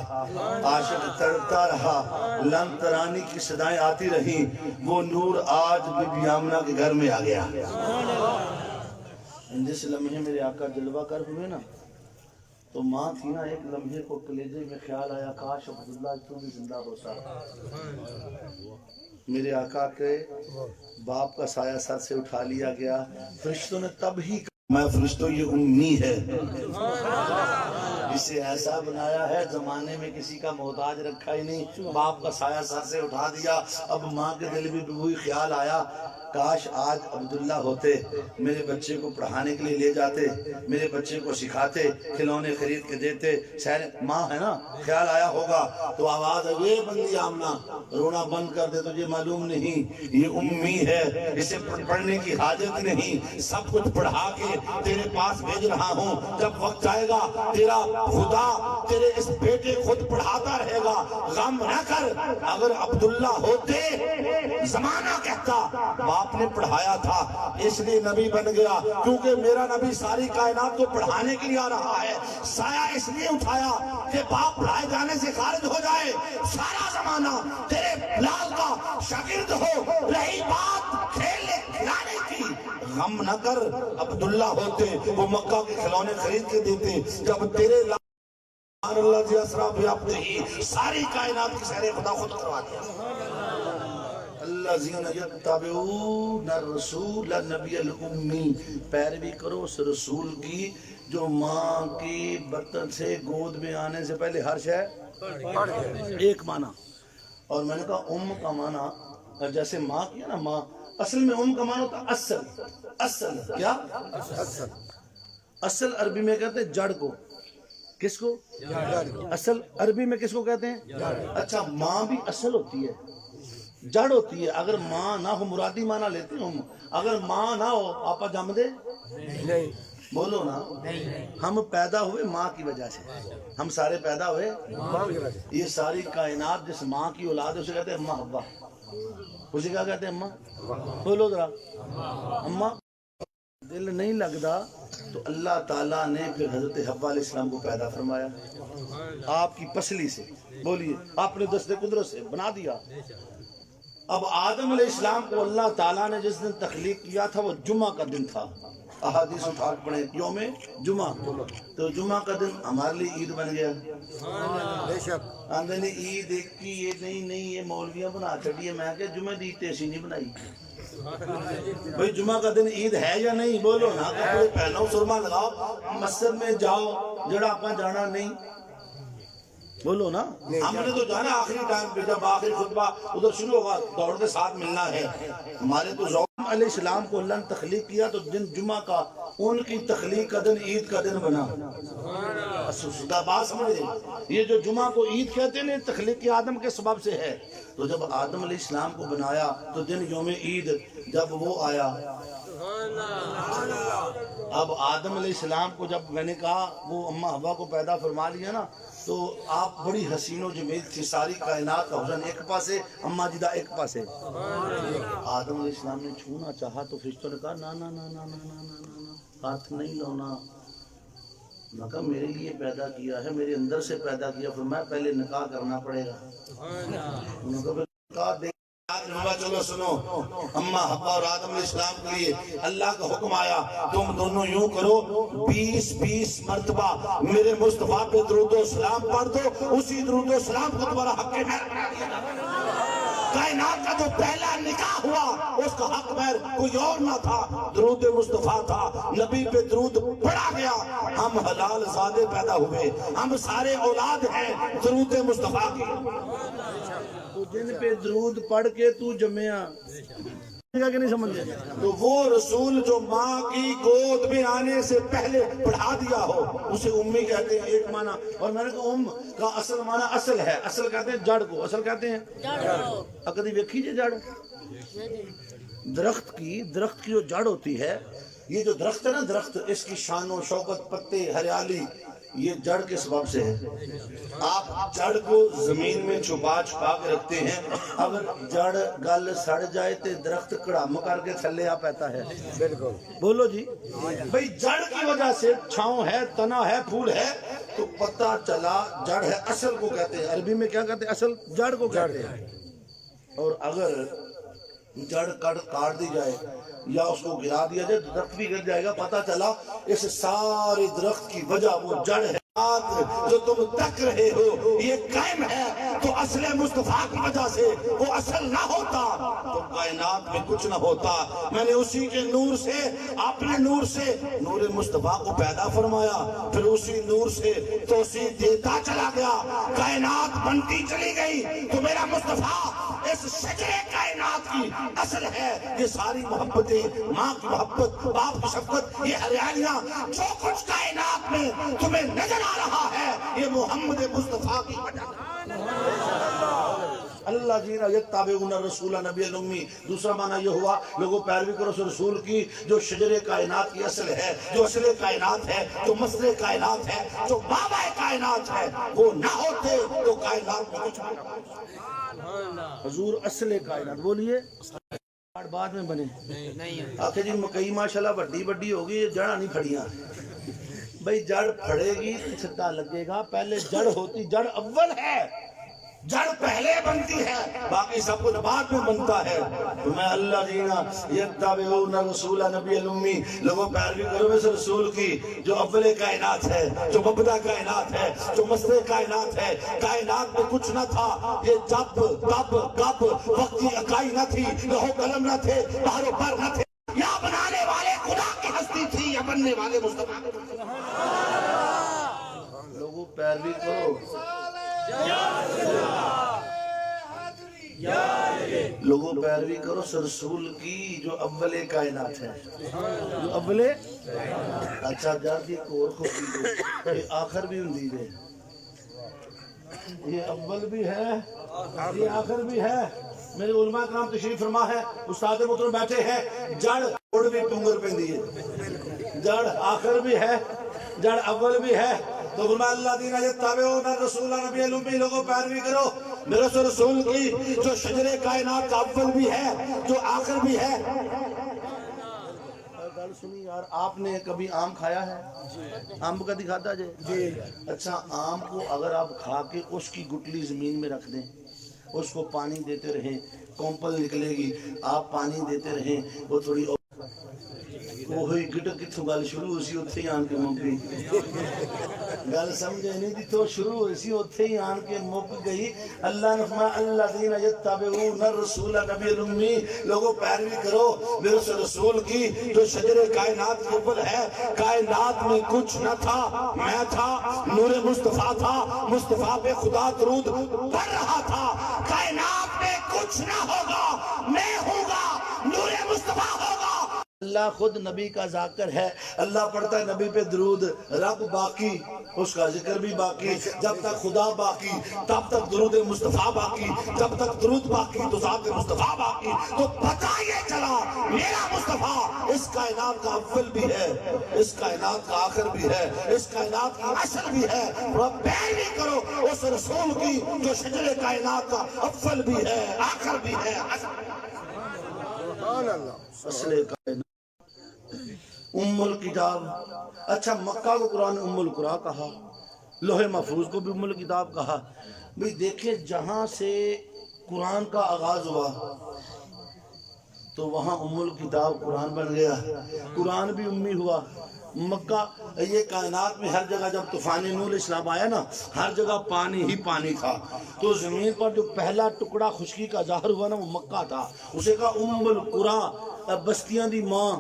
Speaker 1: عاشق تڑپتا رہا لن ترانی کی صدائیں آتی رہی وہ نور آج بی بی آمنہ کے گھر میں آ گیا جس لمحے میرے آقا جلوہ کر ہوئے نا تو ماں تھی نا ایک لمحے کو کلیجے میں خیال آیا کاش عبداللہ تو بھی زندہ ہوتا میرے آقا کے باپ کا سایہ سر سے اٹھا لیا گیا فرشتوں نے تب ہی میں فرشتوں یہ امی ہے اسے ایسا بنایا ہے زمانے میں کسی کا محتاج رکھا ہی نہیں باپ کا سایہ سر سے اٹھا دیا اب ماں کے دل میں وہی خیال آیا کاش آج عبداللہ ہوتے میرے بچے کو پڑھانے کے لیے لے جاتے میرے بچے کو سکھاتے کھلونے خرید کے دیتے ماں ہے نا خیال آیا ہوگا تو آواز ہے یہ بندی آمنہ رونا بند کر دے تجھے معلوم نہیں یہ امی ہے اسے پڑھنے کی حاجت نہیں سب کچھ پڑھا کے تیرے پاس بھیج رہا ہوں جب وقت آئے گا تیرا خدا تیرے اس بیٹے خود پڑھاتا رہے گا غم نہ کر اگر عبداللہ ہوتے زمانہ کہتا باپ نے پڑھایا تھا اس لیے نبی بن گیا کیونکہ میرا نبی ساری کائنات کو پڑھانے کے لیے آ رہا ہے سایہ اس لیے اٹھایا کہ باپ پڑھائے جانے سے خارج ہو جائے سارا زمانہ تیرے لال کا شاگرد ہو رہی بات کھیلنے کھلانے کی غم نہ کر عبداللہ ہوتے وہ مکہ کے کھلونے خرید کے دیتے جب تیرے اللہ جی اسرا بھی اپنے ہی ساری کائنات کی سیر خدا خود کروا دیا الذین یتبعون الرسول نبی الامی پیروی کرو اس رسول کی جو ماں کی بطن سے گود میں آنے سے پہلے ہر شے ایک معنی اور میں نے کہا کا معنی جیسے ماں کیا نا ماں اصل میں کا معنی ہوتا اصل کیا اصل عربی میں کہتے ہیں جڑ کو کس کو اصل عربی میں کس کو کہتے ہیں اچھا ماں بھی اصل ہوتی ہے جڑ ہوتی ہے اگر ماں نہ ہو مرادی معنی لیتے ہوں اگر ماں نہ ہو آپا جم دے نہیں بولو نا ہم پیدا ہوئے ماں کی وجہ سے ہم سارے پیدا ہوئے یہ ساری کائنات جس ماں کی اولاد ہے اسے کہتے ہیں اماں حوا اسے کیا کہتے ہیں اماں بولو ذرا اماں دل نہیں لگتا تو اللہ تعالیٰ نے پھر حضرت حوا علیہ السلام کو پیدا فرمایا آپ کی پسلی سے بولیے آپ نے دست قدرت سے بنا دیا اب آدم علیہ السلام کو اللہ تعالیٰ نے جس دن تخلیق کیا تھا وہ جمعہ کا دن تھا احادیث اٹھا کے پڑھیں یوم جمعہ تو جمعہ کا دن ہمارے لیے عید بن گیا آندھے نے عید ایک کی یہ نہیں یہ مولویاں بنا چڑی میں کہ جمعہ دی تیسی نہیں بنائی بھئی جمعہ کا دن عید ہے یا نہیں بولو نا کپڑے پہنو سرما لگاؤ مسجد میں جاؤ جڑا آپ جانا نہیں بولو نا ہم نے تو جانا آخری ٹائم پہ جب آخری خطبہ ادھر شروع ہوگا دوڑ کے ساتھ ملنا ہے ہمارے تو زوم علیہ السلام کو اللہ نے تخلیق کیا تو دن جمعہ کا ان کی تخلیق کا دن عید کا دن بنا صدا بات سمجھے یہ جو جمعہ کو عید کہتے ہیں تخلیق آدم کے سبب سے ہے تو جب آدم علیہ السلام کو بنایا تو دن یوم عید جب وہ آیا اب آدم علیہ السلام کو جب میں نے کہا وہ اماں حوا کو پیدا فرما لیا نا تو آپ بڑی حسین و جمیل تھی ساری کائنات کا حسن ایک پاسے اماں جدہ ایک پاسے آدم علیہ السلام نے چھونا چاہا تو فرشتوں نے کہا نا ہاتھ نہیں لانا میں کہا میرے لیے پیدا کیا ہے میرے اندر سے پیدا کیا پھر میں پہلے نکاح کرنا پڑے گا انہوں نے کہا چلو سنو اماں حوا اور آدم علیہ السلام کے لیے اللہ کا حکم آیا تم دونوں یوں کرو 20 مرتبہ میرے مصطفیٰ پہ درود و سلام پڑھ دو اسی درود و سلام کو تمہارا حق ہے کائنات کا جو پہلا نکاح ہوا اس کا حق مہر کوئی اور نہ تھا، درود مصطفیٰ تھا، نبی پہ درود پڑھا گیا، ہم حلال زادے پیدا ہوئے، ہم سارے اولاد ہیں درود مصطفیٰ کی۔
Speaker 2: تو جن پہ درود پڑھ کے تو جمعہ کہ نہیں سمجھے،
Speaker 1: تو وہ رسول جو ماں کی گود میں آنے سے پہلے پڑھا دیا ہو اسے امی کہتے ہیں، ایک معنی۔ اور میں نے کہا ام کا اصل معنی اصل ہے، اصل کہتے ہیں جڑ کو، اصل کہتے ہیں کدی ویکھی جی جڑ درخت کی جو جڑ ہوتی ہے، یہ جو درخت ہے نا، درخت اس کی شان و شوکت، پتے، ہریالی، یہ جڑ کے سبب سے ہے۔ آپ جڑ کو زمین میں چھپا کے رکھتے ہیں، اگر جڑ گل سڑ جائے تو درخت کڑام کر کے تھلے آ پاتا ہے۔
Speaker 2: بالکل
Speaker 1: بولو جی بھئی جڑ کی وجہ سے چھاؤں ہے، تنا ہے، پھول ہے، تو پتہ چلا جڑ ہے، اصل کو کہتے ہیں۔ عربی میں کیا کہتے ہیں؟ اصل جڑ کو کہتے ہیں۔ اور اگر جڑ کاٹ دی جائے یا اس کو گرا دیا جائے تو درخت بھی گر جائے گا۔ پتہ چلا اس سارے درخت کی وجہ وہ جڑ ہے۔ جو تم تک رہے ہو یہ قائم ہے تو اصل مصطفیٰ کی وجہ سے وہ اصل نہ ہوتا تو کائنات میں کچھ نہ ہوتا۔ میں نے اسی کے نور سے، اپنے نور سے نور مصطفیٰ کو پیدا فرمایا، پھر اسی نور سے توسیع دیتا چلا گیا، کائنات بنتی چلی گئی۔ تو میرا مصطفیٰ اس شجرے کائنات کی اصل ہے۔ یہ ساری محبتیں، ماں کی محبت، باپ کی شفقت، یہ ہریالیاں، جو کچھ کائنات میں تمہیں نظر آ رہا ہے یہ محمد مصطفیٰ کی وجہ۔ اللہ جینا یتابعون الرسول نبی الامی، دوسرا معنی یہ ہوا لوگوں پیروی کرو اس رسول کی جو شجر کائنات کی اصل ہے، جو اصل کائنات ہے، جو مصدر کائنات ہے، جو بابا کائنات ہے۔ وہ نہ ہوتے تو کائنات میں کچھ نہ۔
Speaker 2: حضور اصل کائنات بولیے بعد میں بنے
Speaker 1: آخر جی مکئی ماشاءاللہ بڑی بڑی ہوگی، جڑاں نہیں پھڑیاں۔ بھئی جڑ پھڑے گی تو چھٹا لگے گا، پہلے جڑ ہوتی، جڑ اول ہے، جڑ پہلے بنتی ہے، باقی سب کچھ بعد میں بنتا ہے۔ تو میں اللہ جینا یتابعون الرسول نبی الامی، لوگوں پیروی کرو اس رسول کی جو اول کائنات ہے، جو مبدا کائنات ہے، جو مصدر کائنات ہے۔ کائنات میں کچھ نہ تھا، یہ جب تب کب وقت کی اکائی نہ تھی، لوح قلم نہ تھے، بحر و بر نہ تھے، یا بنانے والے خدا کی ہستی تھی یا بننے والے مصطفیٰ۔ لوگوں پیروی کرو، لوگوں پیروی کرو اس رسول کی جو اول کائنات ہے،
Speaker 2: جو اولے۔
Speaker 1: اچھا جاتی ایک اور خوبی دو، یہ آخر بھی ہوں دیجئے، یہ اول بھی ہے، یہ آخر بھی ہے۔ میرے علماء کرام تشریف فرما ہے، استاد محترم بیٹھے ہیں، جڑ اڑ بھی پنگر پہ دیئے، جڑ آخر بھی ہے، جڑ اول بھی ہے۔ تو فرمایا اللہ دینا یتابعون الرسول نبی الامی، لوگوں پیروی کرو میرے اس رسول کی جو شجر کائنات کا اول بھی ہے، جو آخر بھی ہے۔ گل سنی یار، آپ نے کبھی آم کھایا ہے؟ آم کا دکھاتا جی؟ اچھا آم کو اگر آپ کھا کے اس کی گٹلی زمین میں رکھ دیں، اس کو پانی دیتے رہیں، کومپل نکلے گی، آپ پانی دیتے رہیں، وہ تھوڑی وہی گٹک کتھوں گل شروع ہوئی سی اتھے ہی آن کے مک گئی، گل سمجھے نہیں دی تو شروع ہوئی سی اتھے ہی آن کے مک گئی۔ اللہ نے فرمایا الذین یتبعون الرسول نبی الامی، لوگوں پیروی کرو میرے اس رسول کی جو شجر کائنات کی اول ہے۔ کائنات میں کچھ نہ تھا، میں تھا، نور مصطفیٰ تھا، مصطفیٰ پہ خدا درود پڑھ رہا تھا۔ کائنات میں کچھ نہ ہوگا، میں ہوگا، نور مصطفیٰ ہوگا۔ اللہ خود نبی کا ذاکر ہے، اللہ پڑھتا ہے نبی پہ درود، رب باقی، اس کا ذکر بھی باقی، جب تک خدا باقی تب تک درود مصطفیٰ باقی، جب تک درود باقی تو ذات مصطفیٰ باقی۔ تو پتہ یہ چلا میرا مصطفیٰ اس کائنات کا اول بھی ہے، اس کائنات کا آخر بھی ہے، اس کائنات کا اصل بھی ہے۔ اور پیروی کرو اس رسول کی جو شجر کائنات کا اول بھی ہے، آخر بھی ہے، اصل کائنات۔ ام الکتاب، اچھا مکہ کو قرآن ام القرآن کہا، لوح محفوظ کو بھی ام الکتاب کہا۔ بھئی دیکھیں جہاں سے قرآن کا آغاز ہوا تو وہاں ام الکتاب قرآن بن گیا، قرآن بھی امی ہوا۔ مکہ یہ کائنات میں ہر جگہ جب طوفان نور اسلام آیا نا، ہر جگہ پانی ہی پانی تھا، تو زمین پر جو پہلا ٹکڑا خشکی کا ظاہر ہوا نا وہ مکہ تھا، اسے کہا ام القرا، بستیاں دی ماں،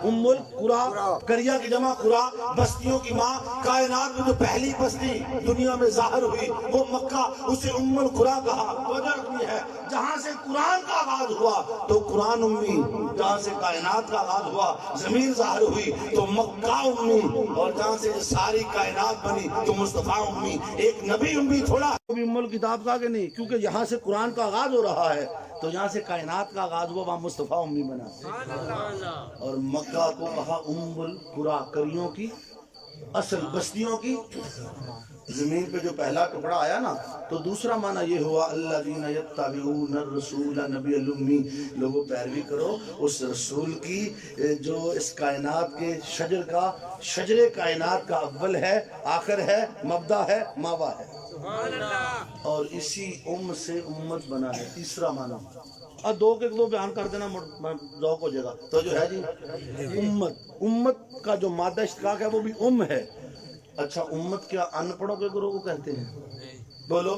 Speaker 1: ام القرا، کریا کی جمع قرا، بستیوں کی ماں۔ کائنات میں جو پہلی بستی دنیا میں ظاہر ہوئی وہ مکہ، اسے ام القرا کہا۔ وجہ یہ ہے جہاں سے قرآن کا آغاز ہوا تو قرآن امی، جہاں سے کائنات کا آغاز ہوا زمین ظاہر ہوئی تو مکہ امی، اور جہاں سے ساری کائنات بنی تو مصطفیٰ امی۔ ایک نبی امی تھوڑا ام الکتاب کا کہ نہیں، کیونکہ یہاں سے قرآن کا آغاز ہو رہا ہے تو یہاں سے کائنات کا آغاز ہوا، وہاں مصطفیٰ امی بنا۔ اور مکہ کو کہا ام القرا، کریوں کی اصل، بستیوں کی۔ زمین پہ جو پہلا ٹکڑا آیا نا تو دوسرا معنی یہ ہوا الذین یتبعون الرسول نبی الامی، لوگوں پیروی کرو اس رسول کی جو اس کائنات کے شجر کا، شجر کائنات کا اول ہے، آخر ہے، مبدا ہے، ماوا ہے، اور اسی ام سے امت بنا ہے۔ تیسرا معنی اور دو کے دو بیان کر دینا ذوق ہو جائے گا۔ تو جو ہے جی امت، امت کا جو مادہ اشتقاق ہے وہ بھی ام ہے۔ اچھا امت کیا ان پڑھوں کے گروہ کو کہتے ہیں؟ بولو،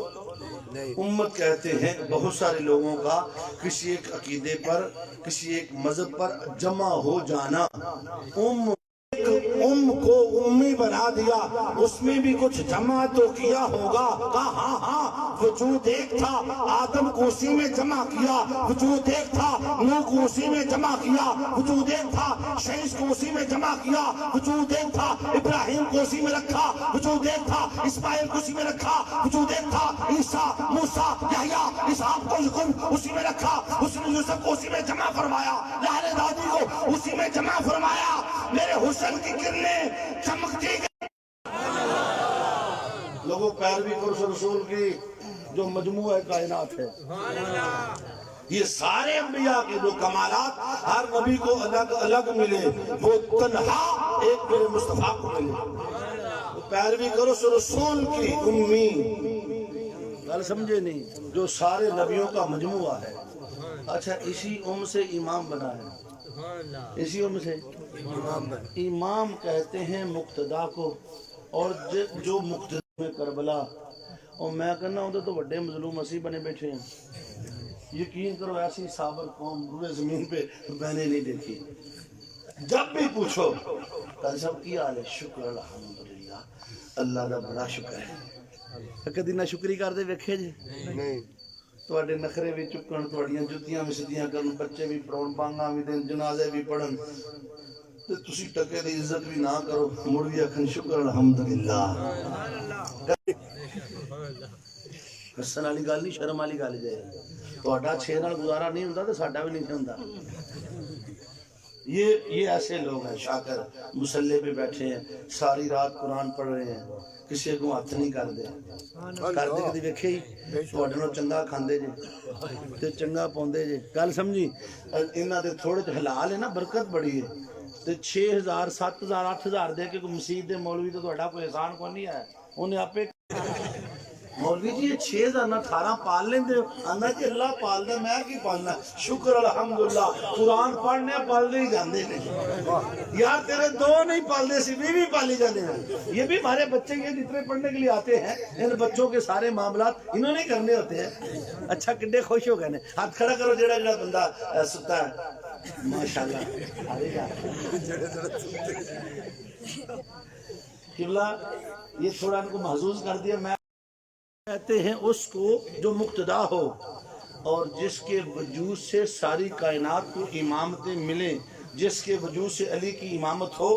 Speaker 1: امت کہتے ہیں بہت سارے لوگوں کا کسی ایک عقیدے پر، کسی ایک مذہب پر جمع ہو جانا۔ ام کو امی بنا دیا، اس میں بھی کچھ جمع تو کیا ہوگا۔ کہا ہاں وجود ایک تھا، آدم کو اسی میں جمع کیا، وجود ایک تھا، نوح کو اسی میں جمع کیا، وجود ایک تھا، شیش کو اسی میں جمع کیا، وجود ایک تھا، ابراہیم کو اسی میں رکھا، وجود ایک تھا، اسماعیل کو اسی میں رکھا، وجود ایک تھا، عیسیٰ، موسیٰ، یحییٰ، اسحاق کو اسی میں رکھا، اس نے یوسف کو اسی میں جمع فرمایا، لہر دادی کو اسی میں جمع فرمایا۔ میرے حسن کی کرنیں چمکتی گئی۔ لوگوں پیروی کرو رسول کی جو مجموعہ کائنات ہے۔ یہ سارے انبیاء کے جو کمالات ہر نبی کو الگ الگ ملے، وہ تنہا ایک میرے مصطفیٰ کو ملے۔ پیروی کرو رسول کی امی، گل سمجھے نہیں، جو سارے نبیوں کا مجموعہ ہے۔ اچھا اسی ام سے امام بنا ہے، اسی ام سے امام کہتے ہیں مقتدا کو، اور جو مقتدا میں کربلا، اور میں کہنا ہوں تو بڑے مظلوم مسیح بنے بیٹھے ہیں۔ یقین کرو ایسی صابر قوم روئے زمین پہ میں نے نہیں دیکھی۔ جب بھی پوچھو کہ سب کی حال ہے، شکر الحمدللہ، اللہ دا بڑا شکر ہے۔ کدی نہ شکری کرتے ویکھے جی؟ نہیں۔ تواڈے نخرے بھی چکن، تواڈیاں جتیاں بھی سدیاں کرن، بچے بھی پڑھن، بانگاں بھی دین، جنازے بھی پڑھن، تے تسی ٹکے دی عزت بھی نہ کرو، مڑ بھی آکھن شکر الحمدللہ۔ ہسن والی گل نہیں، شرم والی گل جائے۔ تواڈا چھ نال گزارا نہیں ہوندا تے ساڈا بھی نہیں ہوندا۔ یہ ایسے لوگ ہیں شاکر، مصلی پہ بیٹھے ہیں، ساری رات قرآن پڑھ رہے ہیں، کسی کو ہاتھ نہیں کر دے، کر دے کدی ویکھے ہی؟ تواڈے نال چنگا کھاندے جے تے چنگا پوندے جے، گل سمجھی؟ انہاں دے تھوڑے جے حلال ہے نا، برکت بڑی ہے۔ تے 6000 7000 8000 دے کے کوئی مسجد دے مولوی تو تہاڈا کوئی احسان کوئی نہیں ہے، انہیں آپے مولوی جی یہ 6000 نہ 18 پال لیندے ہو؟ آندا کہ اللہ پال دے، میں کی پالنا؟ شکر الحمدللہ، قرآن پڑھنے پال دے ہی جاندے نے یار، تیرے دو نہیں پال دے سی، بھی پالی جانے ہیں۔ یہ بھی ہمارے بچے یہ جتنے پڑھنے کے لیے آتے ہیں، ان بچوں کے سارے معاملات انہوں نے کرنے ہوتے ہیں۔ اچھا کڈے خوش ہو گئے نے، ہاتھ کھڑا کرو جڑا جڑا بندہ ستا ہے، ماشاءاللہ۔ قبلہ یہ تھوڑا ان کو محظوظ کر دیا۔ میں کہتے ہیں اس کو جو مقتدا ہو اور جس کے وجود سے ساری کائنات کو امامتیں ملیں، جس کے وجود سے علی کی امامت ہو،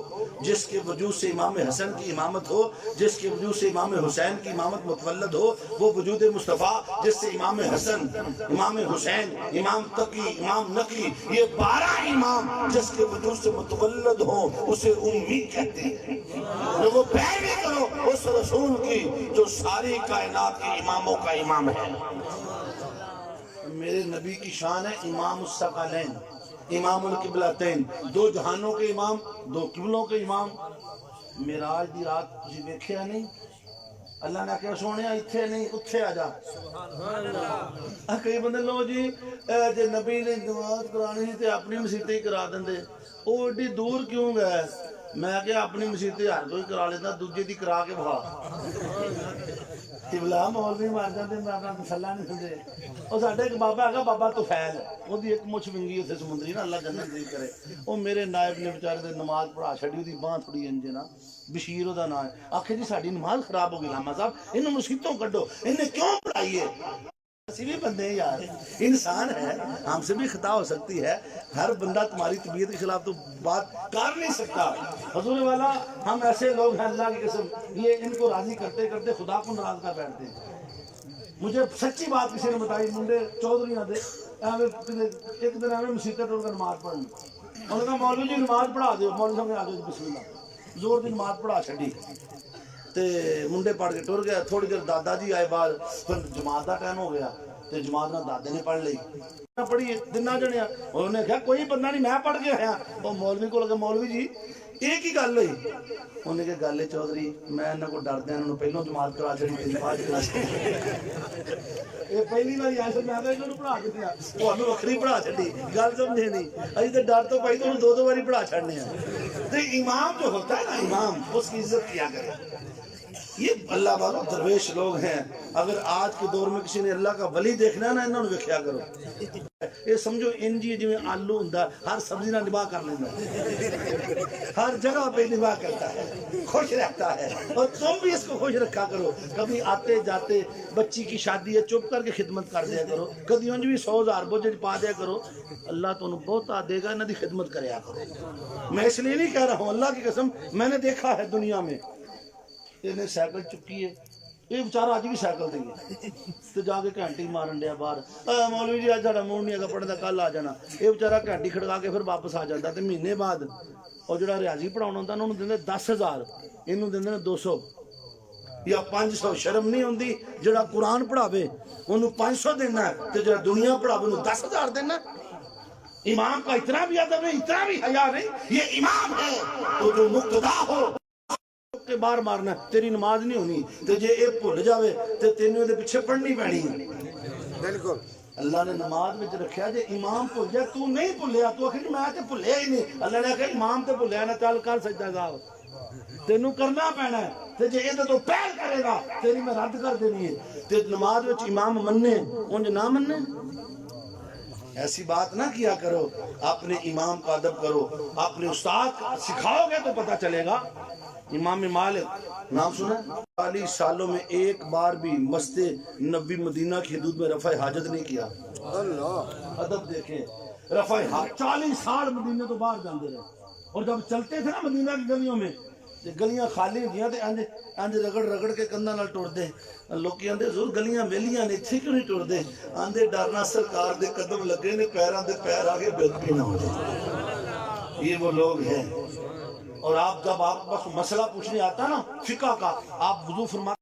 Speaker 1: جس کے وجود سے امام حسن کی امامت ہو، جس کے وجود سے امام حسین کی امامت متولد ہو، وہ وجود مصطفیٰ جس سے امام حسن، امام حسین، امام تقی، امام نقی، یہ 12 امام جس کے وجود سے متولد ہوں، اسے امی کہتے ہیں۔ لوگوں پیروی کرو اس رسول کی جو ساری کائنات کے اماموں کا امام ہے۔ میرے نبی کی شان ہے امام الثقلین، امام القبلتین، دو جہانوں کے امام، دو قبلوں کے امام۔ معراج دی رات تسی ویکھیا نہیں؟
Speaker 2: اللہ نے آخیا سونے اتنے نہیں اتنے آ جا. کئی بندے لو جی جے نبی نے نماز کرانی تے اپنی مسیتے ہی کرا دیں. وہ ایڈی دور کیوں گئے؟ میں کہ اپنی مسیتے ہر کوئی کرا لینا دوجے دی کرا کے بہا. تبلا مولوی مار جاتے میں اپنا مسلا نہیں سنتے. وہ ساڈے ایک بابا ہے بابا توفیل وہ ایک مچھ ونگی اتنے سمندری نا اللہ جنت نصیب کرے. وہ میرے نائب نے بیچارے دے نماز پڑھا چھڑی وہ باہ تھوڑی انجے نا بشیر وہ نام ہے. آخر جی ساری نماز خراب ہو گئی لاما صاحب انہوں مصیبتوں کڈو انہیں کیوں پڑھائی ہے؟ اسی بھی بندے ہیں یار انسان ہے ہم سے بھی خطا ہو سکتی ہے. ہر بندہ تمہاری طبیعت کے خلاف تو بات کر نہیں سکتا. حضور والا ہم ایسے لوگ ہیں اللہ کی قسم یہ ان کو راضی کرتے کرتے خدا کو ناراض کر بیٹھتے ہیں. مجھے سچی بات کسی نے بتائی منڈے چودھری آتے ایک دن ہمیں مسیطے ٹوڑ کر نماز پڑھنی. انہوں نے کہا مولوی جی نماز پڑھا دو. مولوی صاحب نے آ جاؤ بسم اللہ زور دی نماز پڑھا چھڈی تے منڈے پڑھ کے ٹر گیا. تھوڑی دیر دادا جی آئے بعد پھر جماعت کا ٹائم ہو گیا تے جماعت نہ دادے نے پڑھ لئی پڑھی دنوں جنے. انہوں نے کہا کوئی بندہ نہیں میں پڑھ کے آیا. وہ مولوی کو لگا مولوی جی ایک ہی گل ہوئی. انہوں نے کہا گل ہے چودھری میں انہوں کو ڈردا انہوں نے پہلوں جماعت کرا چڑی تھی بعد یہ پہلی بار ایسے میں انہوں پڑھا کے دیا وہ ہمیں وکری پڑھا چڑی گل سمجھے نہیں. ابھی تو ڈر تو پائی تو دو دو باری پڑھا چڑھنے ہیں. تو امام جو ہوتا ہے نا امام اس کی عزت کیا کرے. یہ اللہ والو درویش لوگ ہیں. اگر آج کے دور میں کسی نے اللہ کا ولی دیکھنا ہے نا انہوں نے ویکھیا کرو. یہ سمجھو انجی جی میں آلو ہوندا ہر سبزی نہ نباہ کر لینا ہر جگہ پہ نباہ کرتا ہے خوش رہتا ہے. اور تم بھی اس کو خوش رکھا کرو. کبھی آتے جاتے بچی کی شادی ہے چپ کر کے خدمت کر دیا کرو. کبھی انج بھی 100,000 بوجھ پا دیا کرو. اللہ تو بہت دے گا انہاں دی خدمت کریا کرو. میں اس لیے نہیں کہہ رہا ہوں اللہ کی قسم میں نے دیکھا ہے دنیا میں انہیں سائیکل چکی ہے یہ بیچارہ اج بھی سائیکل تے ہے تو جا کے گھنٹی مارن ڈیا باہر. مولوی جی اج ساڈا موڈ نہیں ہے پڑھنے کل آ جانا. یہ بیچارہ گھنٹی کھڑکا کے پھر واپس آ جاتا. تے مہینے بعد اور جڑا ریاضی پڑھاਉਣਾ ਹੁੰਦਾ انہوں دے 10,000 ਇਹਨੂੰ ਦਿੰਦੇ ਨੇ 200 یا 500. شرم نہیں ہوندی جڑا قرآن پڑھاوے انہوں 500 دینا ہے تے جڑا دنیا پڑھاوے انہوں 10,000 دینا. امام کا اتنا بھی ادب ہے اتنا بھی حیا نہیں. یہ امام ہے تو جو مقتدا ہو کے باہر مارنا تیری نماز نہیں ہونی. تے جے اے بھول جاوے تے تینوں دے پیچھے پڑھنی پینی. بالکل اللہ نے نماز میں رکھیا جے امام بھول جائے تو نہیں بھولیا تو آخر میں تے بھولیا ہی نہیں. اللہ نے کہا امام تے بھولیا نہ چل کر سجدہ گاو تینوں کرنا پینا ہے. تے جے اے تو پہل کرے گا تیری میں رد کر دینی ہے. تے نماز وچ امام مننے اونج نہ مننے ایسی بات نہ کیا کرو. اپنے امام کا ادب کرو. اپنے استاد سکھاؤ گے تو پتہ چلے گا. امام مالک نام سنا 40 سالوں میں ایک بار بھی مسجد نبی مدینہ کی حدود میں رفع حاجت نہیں کیا. ادب دیکھیں رفع حاجت 40 سال مدینہ تو باہر جاندے رہے. اور جب چلتے تھے نا مدینہ کی گلیوں میں گلیاں خالی ہوندیاں تے انج رگڑ رگڑ کے کندھاں نال ٹردے. لوکی آندے حضور گلیاں ویلیاں نے اتھے کیوں نہیں ٹردے؟ آندے ڈرنا سرکار دے قدم لگے نے پیراں دے پیر آگے بےدبی نہ ہو جائے. یہ وہ لوگ ہیں. اور آپ جب آپ بس مسئلہ پوچھنے آتا نا فقہ کا آپ وضو فرماتے.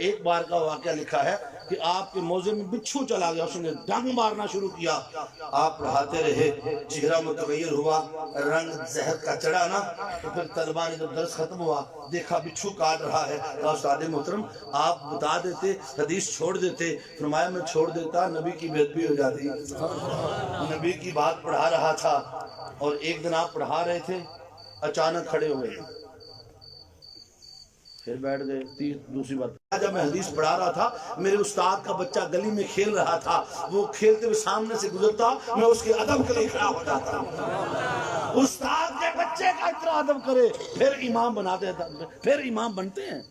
Speaker 2: ایک بار کا واقعہ لکھا ہے کہ آپ کے موضع میں بچھو چلا گیا اس نے ڈنگ مارنا شروع کیا. آپ پڑھاتے رہے چہرہ متغیر ہوا رنگ زہر کا چڑھا نا تو پھر طلبہ نے جب درس ختم ہوا دیکھا بچھو کاٹ رہا ہے. کہا استاد محترم آپ بتا دیتے حدیث چھوڑ دیتے. فرمایا میں چھوڑ دیتا نبی کی بےادبی ہو جاتی. نبی کی بات پڑھا رہا تھا اور ایک دن آپ پڑھا رہے تھے اچانک کھڑے ہوئے پھر بیٹھ گئے. دوسری بات جب میں حدیث پڑھا رہا تھا میرے استاد کا بچہ گلی میں کھیل رہا تھا. وہ کھیلتے ہوئے سامنے سے گزرتا میں اس کے ادب کے لیے کھڑا ہو جاتا. استاد کے بچے کا اتنا ادب کرے پھر امام بناتے ہیں پھر امام بنتے ہیں.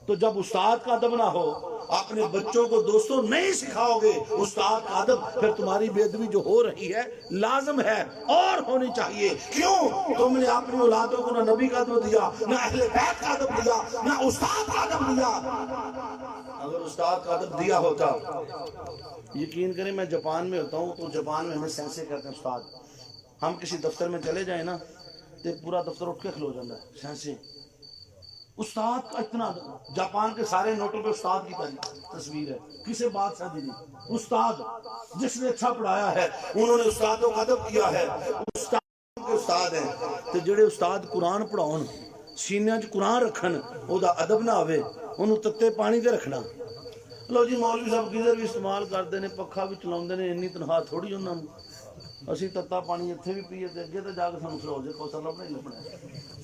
Speaker 2: تو جب استاد کا ادب نہ ہو اپنے بچوں کو دوستوں نہیں سکھاؤ گے استاد کا ادب پھر تمہاری بے ادبی جو ہو رہی ہے لازم ہے اور ہونی چاہیے. کیوں تم نے اپنی اولادوں کو نہ نبی کا ادب دیا نہ اہل بیت کا ادب دیا نہ استاد کا ادب دیا. اگر استاد کا ادب دیا ہوتا یقین کریں میں جاپان میں ہوتا ہوں تو جاپان میں ہمیں سینسے کہتے ہیں استاد. ہم کسی دفتر میں چلے جائیں نا تو پورا دفتر اٹھ کے کھلو جاتا ہے سینسے. استاد کا اتنا جاپان کے سارے نوٹوں پہ استاد کی تصویر ہے کسی بات سے نہیں. استاد جس نے اچھا پڑھایا ہے انہوں نے استادوں کا ادب کیا ہے. استاد کے استاد ہیں تو جڑے استاد قرآن پڑھاؤن سینے چ قرآن رکھن او دا ادب نہ ہوئے ਉਹਨੂੰ ਤੱਤੇ ਪਾਣੀ ਤੇ ਰੱਖਣਾ। ਲੋ ਜੀ ਮੌਲਵੀ ਸਾਹਿਬ ਗੀਜ਼ਰ ਵੀ ਇਸਤੇਮਾਲ ਕਰਦੇ ਨੇ, ਪੱਖਾ ਵੀ ਚਲਾਉਂਦੇ ਨੇ, ਇੰਨੀ ਤਨਖਾਹ ਥੋੜੀ ਉਹਨਾਂ ਨੂੰ। ਅਸੀਂ ਤੱਤਾ ਪਾਣੀ ਇੱਥੇ ਵੀ ਪੀਏ ਤੇ ਅੱਗੇ ਤਾਂ ਜਾ ਕੇ ਸਾਨੂੰ ਸਰੋਜੇ ਕੌਸਰ ਲੱਭਣਾ ਹੀ ਲੱਭਣਾ।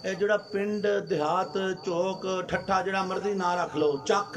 Speaker 2: ਇਹ ਜਿਹੜਾ ਪਿੰਡ ਦਿਹਾਤ ਚੌਕ ਠੱਠਾ ਜਿਹੜਾ ਮਰਜ਼ੀ ਨਾ ਰੱਖ ਲਓ, ਚੱਕ,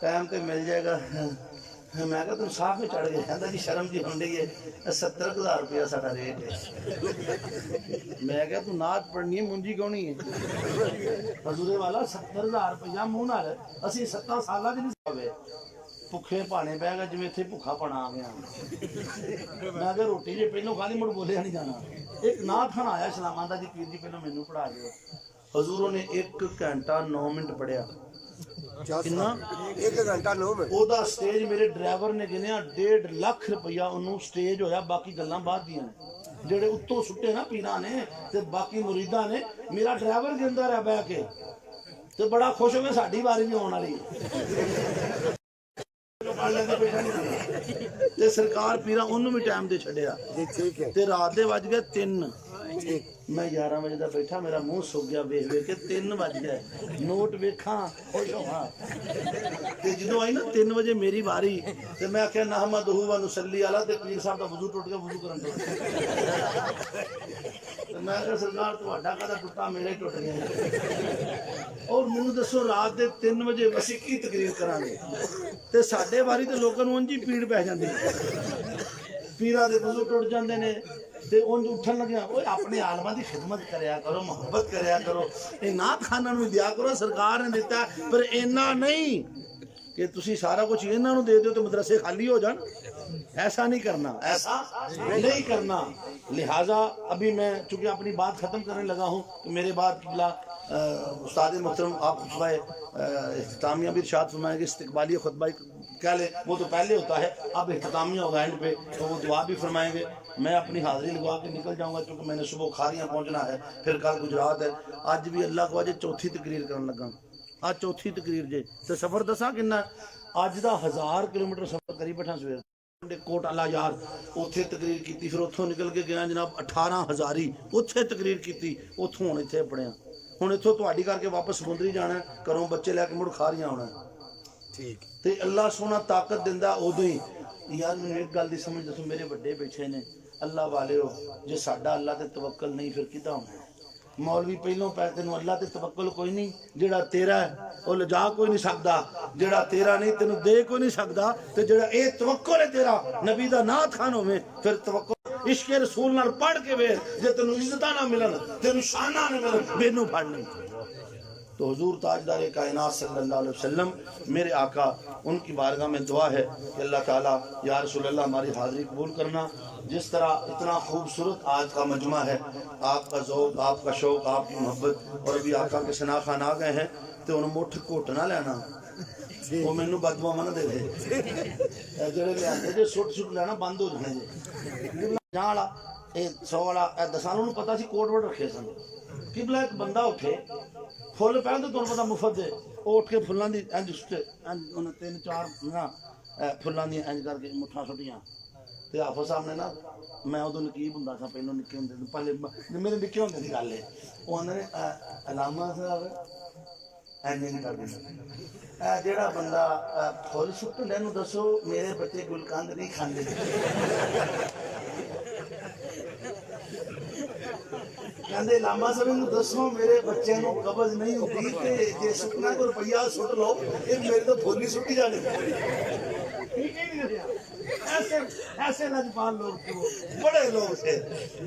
Speaker 2: ٹائم تے مل جائے گا. میں کہا تم صاف میں چڑھ گئے. کہتا جی شرم جی ہوں رہی ہے, 70,000 روپیہ ساڈا ریٹ ہے. میں کہا تو نعت پڑھنی ہے منجی کونی ہے حضور والا 70,000 روپیہ منہ نال اسی 7 سالاں دی نہیں سکے بھکھے پانے پہ گا جی اتنے بھکھا پنا آ گیا. میں کہ روٹی جی پہلو کھا لی مڑ بولیا نہیں جانا. ایک نعت خان آیا اسلام آباد جی پیر جی پہلو مینوں پڑھا دیو. حضور نے 1 گھنٹہ 9 منٹ پڑھیا. کتنا
Speaker 3: 1 گھنٹہ 9 منٹ.
Speaker 2: او دا سٹیج میرے ڈرائیور نے گنیا 1.5 لاکھ روپیہ انہوں سٹیج ہویا. باقی گلاں بعد دیاں نے جڑے اتوں سٹے نا پیراں نے تے باقی مریداں نے. میرا ڈرائیور گندا رہا بہ کے تے بڑا خوش ہو گیا ساڈی باری بھی آن والی تے سرکار پیرا انہوں بھی ٹائم دے چھڑیا.
Speaker 3: ٹھیک ہے.
Speaker 2: تے رات دے وج گئے 3. میں 11 بجے دا بیٹھا میرا منہ سک گیا ویکھ ویکھ کے 3 بج گئے. نوٹ ویکھاں خوش ہواں تے جدوں آئی نا 3 بجے میری باری تے میں آخیا نحمدہ و نصلی علیہ تے پیر صاحب دا وضو ٹوٹ گیا. وضو کرن تے میں کہا سرکار تہاڈا کدا ٹوٹا میرا ہی ٹوٹ گیا. اور مینوں دسو رات دے 3 بجے اسی کی تقریر کران گے تے ساڈے باری تے لوکاں نوں انج ہی پیڑ پہ جاندی. پیراں دے وضو ٹوٹ جاندے نے تے انج اٹھن لگیا. اوے اپنے عالماں دی خدمت کریا کرو, محبت کریا کرو. اے نعت خاناں نوں دیا کرو, سرکار نے دیتا ہے. پر اینا نہیں کہ تسی سارا کچھ انہاں نوں دے دیو تے مدرسے خالی ہو جان. ایسا نہیں کرنا, ایسا نہیں کرنا. لہٰذا ابھی میں چونکہ اپنی بات ختم کرنے لگا ہوں کہ میرے بعد قبلہ استاد محترم آپ خطبہ اختتامیہ بھی ارشاد فرمائیں گے. استقبالیہ خطبہ کہہ لیں وہ تو پہلے ہوتا ہے, اب اختتامیہ ہوگا اینڈ پہ تو وہ دعا بھی فرمائیں گے. میں اپنی حاضری لگوا کے نکل جاؤں گا کیونکہ میں نے صبح کھاریاں پہنچنا ہے, پھر کل گجرات ہے. آج بھی اللہ کو آج 4تھی تقریر کرنے لگا. آج 4تھی تقریر جے تے سفر دساں کنا اج دا 1000 کلومیٹر سفر کری بیٹھا. سویر کوٹ اللہ یار اتھے تقریر کیتی, پھر اتھوں نکل کے گیا جناب 18,000 اتھے تقریر کیتی. اتھوں ہن اتھے پڑھیا. ہن اتھوں تہاڈی کر کے واپس سمندری جانا ہے, گھروں بچے لے کے مڑ کھاریاں ہونا ہے.
Speaker 3: ٹھیک.
Speaker 2: تے اللہ سونا طاقت دیندا اودوں ہی. یار میں ایک گل دی سمجھ دسو, میرے بڑے بیٹھے نے اللہ والے ہو, جے ساڈا اللہ تے توکل نہیں پھر کدا ہونا ہے. مولوی پہلوں پہ تینوں اللہ تے توکل کوئی نہیں. جڑا تیرا ہے وہ لجا کوئی نہیں سکدا, جڑا تیرا نہیں تینوں دے کوئی نہیں سکدا. تے جڑا اے توکل ہے تیرا نبی دا نعت خان ہوے پھر توکل عشق رسول نال پڑھ کے ویکھ, جے تینوں عزتاں نہ ملن تینوں شاناں نہ ملن مینوں پڑھ نہیں. تو حضور تاجدار کائنات صلی اللہ علیہ وسلم میرے آقا, ان کی بارگاہ میں دعا ہے کہ اللہ تعالیٰ یا رسول اللہ ہماری حاضری قبول کرنا. جس طرح اتنا خوبصورت آج کا مجمع ہے, آپ کا ذوق, آپ کا شوق, آپ کی محبت, اور ابھی آقا کے ثنا خان آ گئے ہیں تو انہوں مٹھ گھٹ نہ لینا, وہ مینوں بددعا نہ دے دے. جڑے لے جے سٹ لینا بند ہو جانے جے. جہاں والا اے 100 والا 10 نوں پتہ سی کوٹ وڈ رکھے سن. قبلہ ایک بندہ اٹھے فل پہن تو تمہیں پتا مفت دے, وہ اٹھ کے فلاں دی انج سٹے انہوں 3-4 نا فلاں دی انج کر کے مٹھاں سٹیاں. تے حافظ صاحب نے نا, میں ادو نقیب ہوندا سا پہلو, نکے ہوندے پہلے میرے نکے ہوندے دی گل ہے. وہ آندے نے علامہ صاحب انج نہیں کر دیندا, جیڑا بندہ فل سٹ لینو دسو میرے بچے گلقند نہیں کھاندے. کہندے علامہ صاحب نوں دسو میرے بچے نوں قبض نہیں ہوندی تے جے سٹنا کو روپیہ سٹ لو, اے میرے تو پھول ہی سٹی جانے. ایسے لجپال لوگ تھے, بڑے لوگ تھے.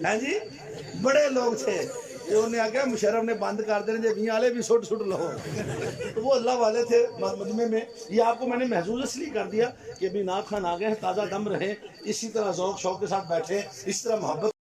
Speaker 2: ہاں جی بڑے لوگ تھے. انہیں آگیا مشرف نے بند کر دینے جے 20 والے بھی سٹ لو. تو وہ اللہ والے تھے مجمع میں. یہ آپ کو میں نے محظوظ اس لیے کر دیا کہ ابھی نعت خان آ گئے ہیں, تازہ دم رہیں, اسی طرح ذوق شوق کے ساتھ بیٹھیں, اس طرح محبت